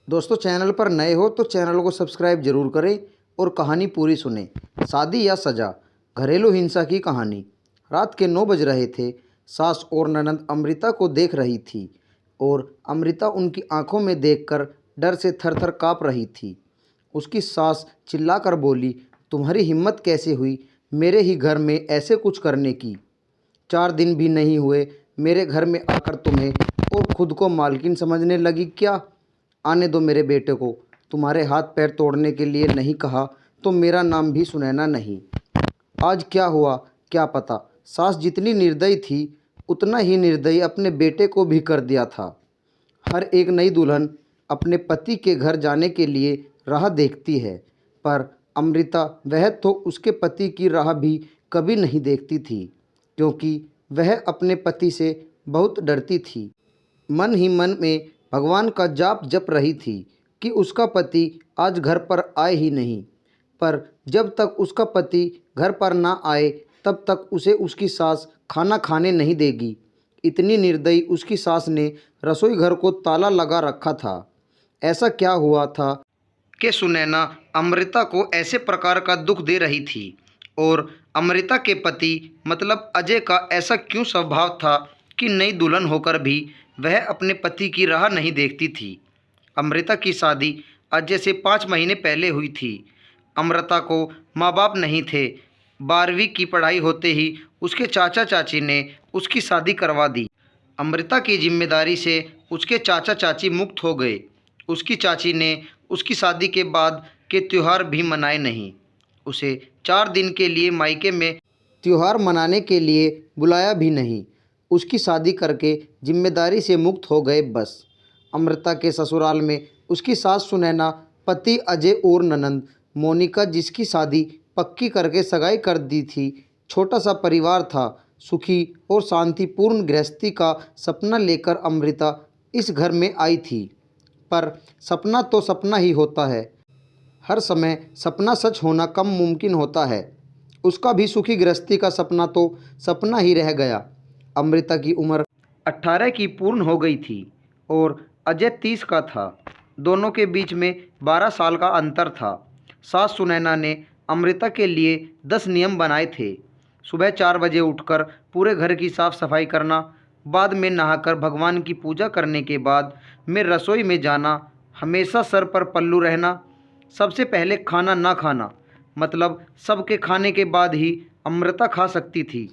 दोस्तों, चैनल पर नए हो तो चैनल को सब्सक्राइब जरूर करें और कहानी पूरी सुने। शादी या सजा, घरेलू हिंसा की कहानी। रात के 9 बज रहे थे। सास और ननद अमृता को देख रही थी और अमृता उनकी आंखों में देखकर डर से थर-थर काँप रही थी। उसकी सास चिल्लाकर बोली, तुम्हारी हिम्मत कैसे हुई मेरे ही घर में ऐसे कुछ करने की? 4 दिन भी नहीं हुए मेरे घर में आकर तुम्हें और खुद को मालकिन समझने लगी क्या? आने दो मेरे बेटे को। तुम्हारे हाथ पैर तोड़ने के लिए नहीं कहा तो मेरा नाम भी सुनैना नहीं। आज क्या हुआ क्या पता। सास जितनी निर्दयी थी उतना ही निर्दयी अपने बेटे को भी कर दिया था। हर एक नई दुल्हन अपने पति के घर जाने के लिए राह देखती है, पर अमृता वह तो उसके पति की राह भी कभी नहीं देखती थी, क्योंकि वह अपने पति से बहुत डरती थी। मन ही मन में भगवान का जाप जप रही थी कि उसका पति आज घर पर आए ही नहीं। पर जब तक उसका पति घर पर ना आए तब तक उसे उसकी सास खाना खाने नहीं देगी। इतनी निर्दयी उसकी सास ने रसोई घर को ताला लगा रखा था। ऐसा क्या हुआ था कि सुनैना अमृता को ऐसे प्रकार का दुख दे रही थी, और अमृता के पति मतलब अजय का ऐसा क्यों स्वभाव था कि नई दुल्हन होकर भी वह अपने पति की राह नहीं देखती थी। अमृता की शादी अजय से 5 महीने पहले हुई थी। अमृता को माँ बाप नहीं थे। 12वीं की पढ़ाई होते ही उसके चाचा चाची ने उसकी शादी करवा दी। अमृता की जिम्मेदारी से उसके चाचा चाची मुक्त हो गए। उसकी चाची ने उसकी शादी के बाद के त्यौहार भी मनाए नहीं। उसे 4 दिन के लिए मायके में त्यौहार मनाने के लिए बुलाया भी नहीं। उसकी शादी करके जिम्मेदारी से मुक्त हो गए बस। अमृता के ससुराल में उसकी सास सुनैना, पति अजय और ननंद मोनिका, जिसकी शादी पक्की करके सगाई कर दी थी। छोटा सा परिवार था। सुखी और शांतिपूर्ण गृहस्थी का सपना लेकर अमृता इस घर में आई थी। पर सपना तो सपना ही होता है। हर समय सपना सच होना कम मुमकिन होता है। उसका भी सुखी गृहस्थी का सपना तो सपना ही रह गया। अमृता की उम्र 18 की पूर्ण हो गई थी और अजय 30 का था। दोनों के बीच में 12 साल का अंतर था। सास सुनैना ने अमृता के लिए 10 नियम बनाए थे। सुबह 4 बजे उठकर पूरे घर की साफ सफाई करना, बाद में नहाकर भगवान की पूजा करने के बाद में रसोई में जाना, हमेशा सर पर पल्लू रहना, सबसे पहले खाना ना खाना, मतलब सबके खाने के बाद ही अमृता खा सकती थी।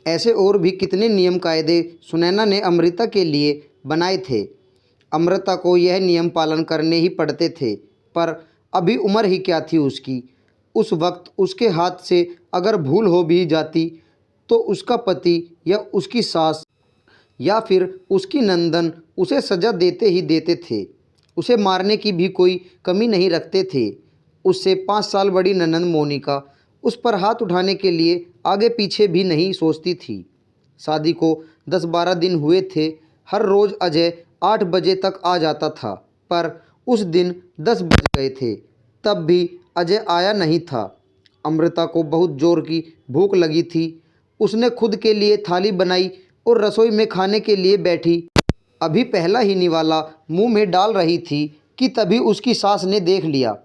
ऐसे और भी कितने नियम कायदे सुनैना ने अमृता के लिए बनाए थे। अमृता को यह नियम पालन करने ही पड़ते थे, पर अभी उम्र ही क्या थी उसकी। उस वक्त उसके हाथ से अगर भूल हो भी जाती तो उसका पति या उसकी सास या फिर उसकी नंदन उसे सज़ा देते ही देते थे। उसे मारने की भी कोई कमी नहीं रखते थे। उससे 5 साल बड़ी ननंद मोनिका उस पर हाथ उठाने के लिए आगे पीछे भी नहीं सोचती थी। शादी को 10-12 दिन हुए थे। हर रोज़ अजय 8 बजे तक आ जाता था, पर उस दिन 10 बज गए थे तब भी अजय आया नहीं था। अमृता को बहुत ज़ोर की भूख लगी थी। उसने खुद के लिए थाली बनाई और रसोई में खाने के लिए बैठी। अभी पहला ही निवाला मुंह में डाल रही थी कि तभी उसकी सास ने देख लिया।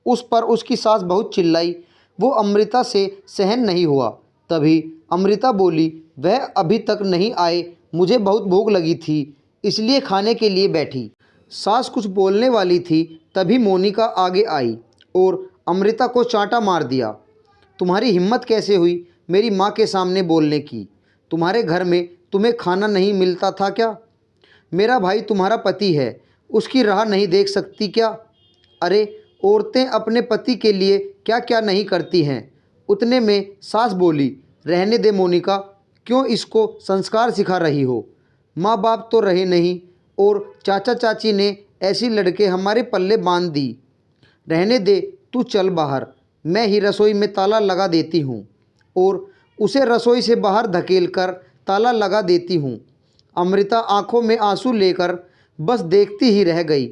उस पर उसकी सास बहुत चिल्लाई। वो अमृता से सहन नहीं हुआ। तभी अमृता बोली, वह अभी तक नहीं आए, मुझे बहुत भूख लगी थी इसलिए खाने के लिए बैठी। सास कुछ बोलने वाली थी तभी मोनिका आगे आई और अमृता को चांटा मार दिया। तुम्हारी हिम्मत कैसे हुई मेरी माँ के सामने बोलने की? तुम्हारे घर में तुम्हें खाना नहीं मिलता था क्या? मेरा भाई तुम्हारा पति है, उसकी राह नहीं देख सकती क्या? अरे, औरतें अपने पति के लिए क्या क्या नहीं करती हैं। उतने में सास बोली, रहने दे मोनिका, क्यों इसको संस्कार सिखा रही हो? माँ बाप तो रहे नहीं और चाचा चाची ने ऐसी लड़के हमारे पल्ले बांध दी। रहने दे, तू चल बाहर, मैं ही रसोई में ताला लगा देती हूँ। और उसे रसोई से बाहर धकेल कर ताला लगा देती हूँ। अमृता आंखों में आंसू लेकर बस देखती ही रह गई।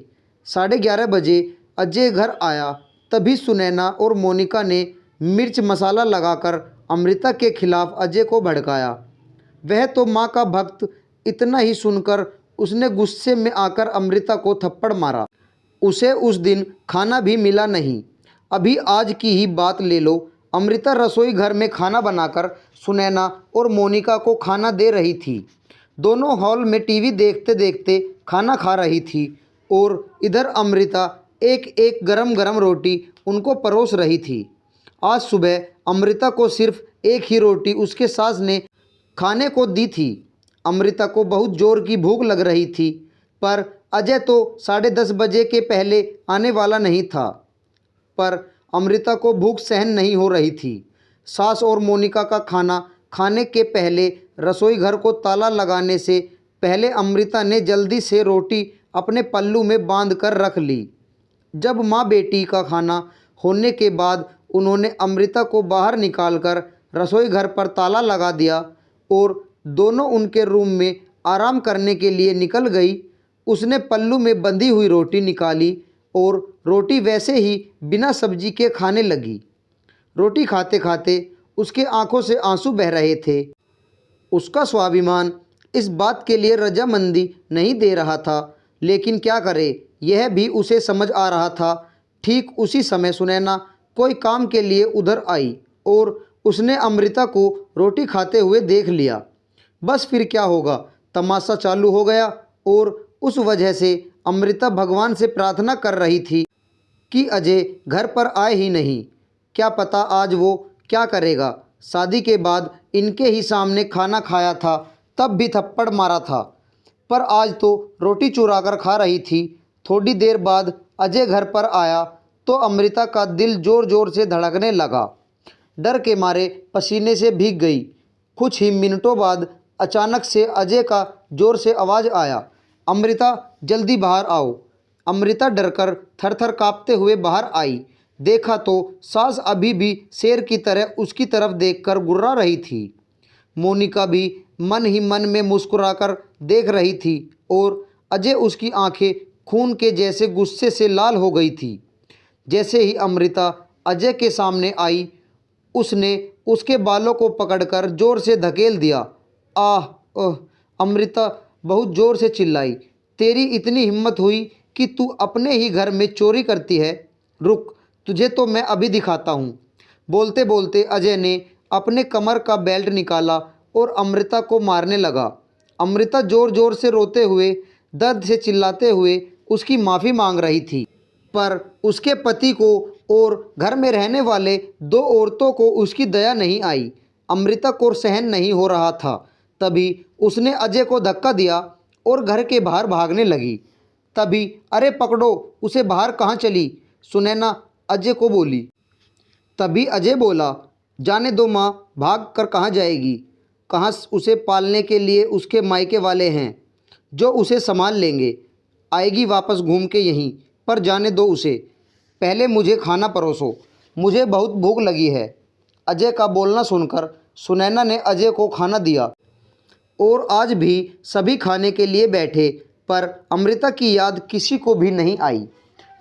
11:30 बजे अजय घर आया। तभी सुनैना और मोनिका ने मिर्च मसाला लगाकर अमृता के खिलाफ अजय को भड़काया। वह तो माँ का भक्त। इतना ही सुनकर उसने गुस्से में आकर अमृता को थप्पड़ मारा। उसे उस दिन खाना भी मिला नहीं। अभी आज की ही बात ले लो, अमृता रसोई घर में खाना बनाकर सुनैना और मोनिका को खाना दे रही थी। दोनों हॉल में टीवी देखते देखते खाना खा रही थी और इधर अमृता एक एक गरम गरम रोटी उनको परोस रही थी। आज सुबह अमृता को सिर्फ एक ही रोटी उसके सास ने खाने को दी थी। अमृता को बहुत ज़ोर की भूख लग रही थी, पर अजय तो 10:30 बजे के पहले आने वाला नहीं था। पर अमृता को भूख सहन नहीं हो रही थी। सास और मोनिका का खाना खाने के पहले रसोई घर को ताला लगाने से पहले अमृता ने जल्दी से रोटी अपने पल्लू में बांध कर रख ली। जब माँ बेटी का खाना होने के बाद उन्होंने अमृता को बाहर निकालकर रसोई घर पर ताला लगा दिया और दोनों उनके रूम में आराम करने के लिए निकल गई। उसने पल्लू में बंधी हुई रोटी निकाली और रोटी वैसे ही बिना सब्जी के खाने लगी। रोटी खाते खाते उसके आंखों से आंसू बह रहे थे। उसका स्वाभिमान इस बात के लिए रजामंदी नहीं दे रहा था, लेकिन क्या करे, यह भी उसे समझ आ रहा था। ठीक उसी समय सुनैना कोई काम के लिए उधर आई और उसने अमृता को रोटी खाते हुए देख लिया। बस फिर क्या होगा, तमाशा चालू हो गया और उस वजह से अमृता भगवान से प्रार्थना कर रही थी कि अजय घर पर आए ही नहीं। क्या पता आज वो क्या करेगा। शादी के बाद इनके ही सामने खाना खाया था, तब भी थप्पड़ मारा था, पर आज तो रोटी चुरा कर खा रही थी। थोड़ी देर बाद अजय घर पर आया तो अमृता का दिल ज़ोर ज़ोर से धड़कने लगा। डर के मारे पसीने से भीग गई। कुछ ही मिनटों बाद अचानक से अजय का ज़ोर से आवाज़ आया, अमृता जल्दी बाहर आओ। अमृता डरकर थरथर काँपते हुए बाहर आई। देखा तो सास अभी भी शेर की तरह उसकी तरफ देखकर गुर्रा रही थी। मोनिका भी मन ही मन में मुस्कुराकर देख रही थी और अजय उसकी आंखें खून के जैसे गुस्से से लाल हो गई थी। जैसे ही अमृता अजय के सामने आई, उसने उसके बालों को पकड़कर जोर से धकेल दिया। आह ओह! अमृता बहुत ज़ोर से चिल्लाई, तेरी इतनी हिम्मत हुई कि तू अपने ही घर में चोरी करती है? रुक, तुझे तो मैं अभी दिखाता हूँ। बोलते बोलते अजय ने अपने कमर का बेल्ट निकाला और अमृता को मारने लगा। अमृता ज़ोर ज़ोर से रोते हुए, दर्द से चिल्लाते हुए उसकी माफ़ी मांग रही थी, पर उसके पति को और घर में रहने वाले 2 औरतों को उसकी दया नहीं आई। अमृता को सहन नहीं हो रहा था। तभी उसने अजय को धक्का दिया और घर के बाहर भागने लगी। तभी अरे पकड़ो उसे, बाहर कहाँ चली? सुनैना अजय को बोली। तभी अजय बोला, जाने दो माँ, भाग कर कहाँ जाएगी? कहाँ उसे पालने के लिए उसके मायके वाले हैं जो उसे संभाल लेंगे। आएगी वापस घूम के यहीं, पर जाने दो उसे। पहले मुझे खाना परोसो, मुझे बहुत भूख लगी है। अजय का बोलना सुनकर सुनैना ने अजय को खाना दिया और आज भी सभी खाने के लिए बैठे, पर अमृता की याद किसी को भी नहीं आई।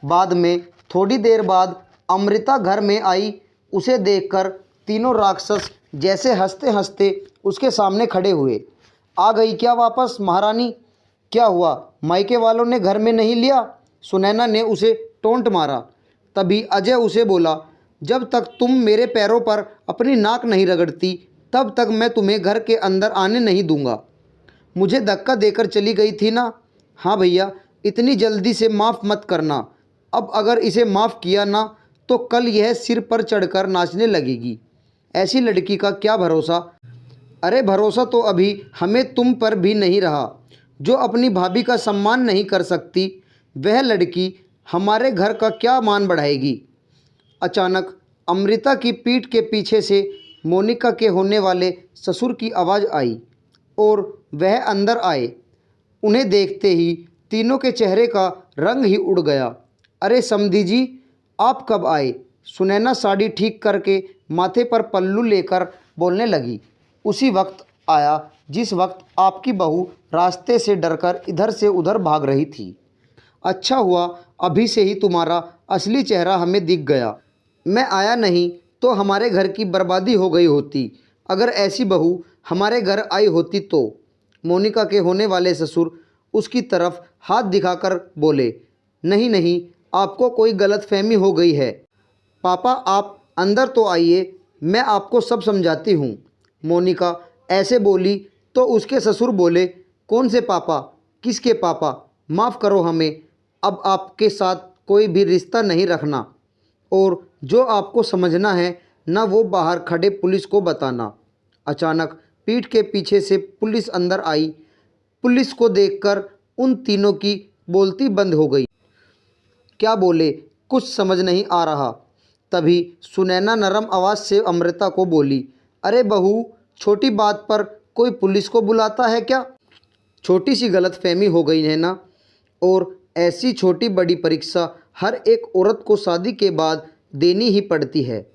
बाद में थोड़ी देर बाद अमृता घर में आई। उसे देखकर तीनों राक्षस जैसे हंसते हंसते उसके सामने खड़े हुए। आ गई क्या वापस महारानी? क्या हुआ, मायके वालों ने घर में नहीं लिया? सुनैना ने उसे टोंट मारा। तभी अजय उसे बोला, जब तक तुम मेरे पैरों पर अपनी नाक नहीं रगड़ती तब तक मैं तुम्हें घर के अंदर आने नहीं दूंगा। मुझे धक्का देकर चली गई थी ना? हाँ भैया, इतनी जल्दी से माफ़ मत करना। अब अगर इसे माफ़ किया ना तो कल यह सिर पर चढ़कर नाचने लगेगी। ऐसी लड़की का क्या भरोसा? अरे भरोसा तो अभी हमें तुम पर भी नहीं रहा। जो अपनी भाभी का सम्मान नहीं कर सकती, वह लड़की हमारे घर का क्या मान बढ़ाएगी? अचानक अमृता की पीठ के पीछे से मोनिका के होने वाले ससुर की आवाज़ आई और वह अंदर आए। उन्हें देखते ही तीनों के चेहरे का रंग ही उड़ गया। अरे समधी जी, आप कब आए? सुनैना साड़ी ठीक करके माथे पर पल्लू लेकर बोलने लगी। उसी वक्त आया जिस वक्त आपकी बहू रास्ते से डरकर इधर से उधर भाग रही थी। अच्छा हुआ अभी से ही तुम्हारा असली चेहरा हमें दिख गया। मैं आया नहीं तो हमारे घर की बर्बादी हो गई होती। अगर ऐसी बहू हमारे घर आई होती तो। मोनिका के होने वाले ससुर उसकी तरफ हाथ दिखाकर बोले। नहीं नहीं, आपको कोई गलतफहमी हो गई है। पापा आप अंदर तो आइए, मैं आपको सब समझाती हूँ। मोनिका ऐसे बोली तो उसके ससुर बोले, कौन से पापा, किसके पापा? माफ़ करो हमें, अब आपके साथ कोई भी रिश्ता नहीं रखना, और जो आपको समझना है ना वो बाहर खड़े पुलिस को बताना। अचानक पीठ के पीछे से पुलिस अंदर आई। पुलिस को देखकर उन तीनों की बोलती बंद हो गई। क्या बोले कुछ समझ नहीं आ रहा। तभी सुनैना नरम आवाज़ से अमृता को बोली, अरे बहू, छोटी बात पर कोई पुलिस को बुलाता है क्या? छोटी सी गलतफहमी हो गई है ना। और ऐसी छोटी बड़ी परीक्षा हर एक औरत को शादी के बाद देनी ही पड़ती है।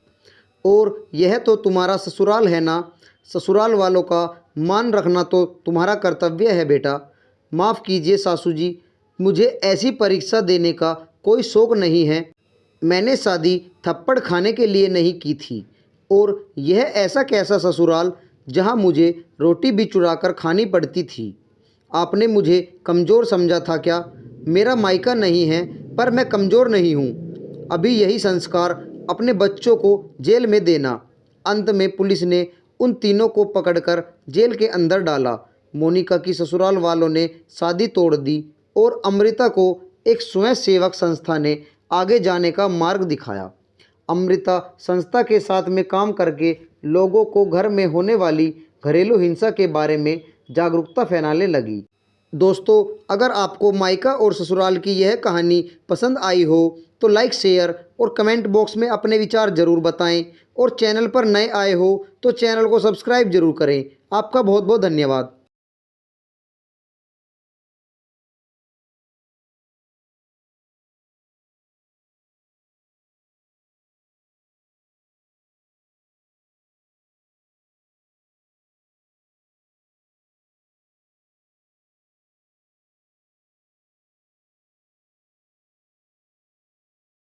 और यह तो तुम्हारा ससुराल है ना, ससुराल वालों का मान रखना तो तुम्हारा कर्तव्य है बेटा। माफ़ कीजिए सासू जी, मुझे ऐसी परीक्षा देने का कोई शौक़ नहीं है। मैंने शादी थप्पड़ खाने के लिए नहीं की थी। और यह ऐसा कैसा ससुराल जहां मुझे रोटी भी चुराकर खानी पड़ती थी? आपने मुझे कमज़ोर समझा था क्या? मेरा मायका नहीं है पर मैं कमज़ोर नहीं हूँ। अभी यही संस्कार अपने बच्चों को जेल में देना। अंत में पुलिस ने उन तीनों को पकड़कर जेल के अंदर डाला। मोनिका की ससुराल वालों ने शादी तोड़ दी और अमृता को एक स्वयं सेवक संस्था ने आगे जाने का मार्ग दिखाया। अमृता संस्था के साथ में काम करके लोगों को घर में होने वाली घरेलू हिंसा के बारे में जागरूकता फैलाने लगी। दोस्तों, अगर आपको मायका और ससुराल की यह कहानी पसंद आई हो तो लाइक, शेयर और कमेंट बॉक्स में अपने विचार ज़रूर बताएं। और चैनल पर नए आए हो तो चैनल को सब्सक्राइब जरूर करें। आपका बहुत बहुत धन्यवाद।